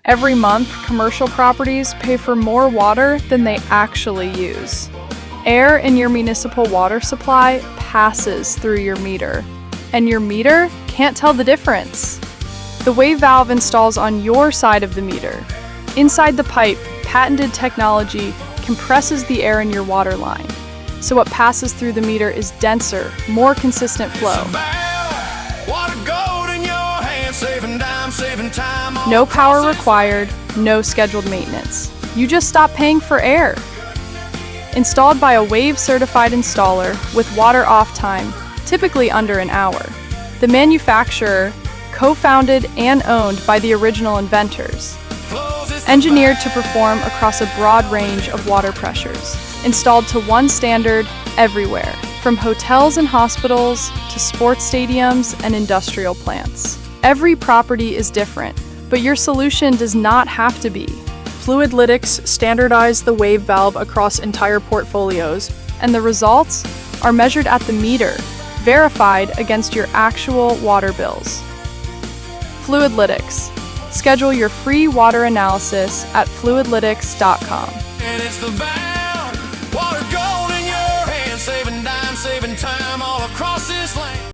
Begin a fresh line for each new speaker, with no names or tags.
Every month, commercial properties pay for more water than they actually use. Air in your municipal water supply passes through your meter, and your meter can't tell the difference. The wave valve installs on your side of the meter. Inside the pipe, patented technology compresses the air in your water line, so what passes through the meter is denser, more consistent flow. No power required, no scheduled maintenance. You just stop paying for air. Installed by a Wave-certified installer with water off time, typically under an hour. The manufacturer, co-founded and owned by the original inventors. Engineered to perform across a broad range of water pressures. Installed to one standard everywhere, from hotels and hospitals to sports stadiums and industrial plants. Every property is different, but your solution does not have to be. FluidLytix standardized the wave valve across entire portfolios, and the results are measured at the meter, verified against your actual water bills. FluidLytix. Schedule your free water analysis at FluidLytix.com.
And it's the valve, water gold in your hand, saving time all across this land.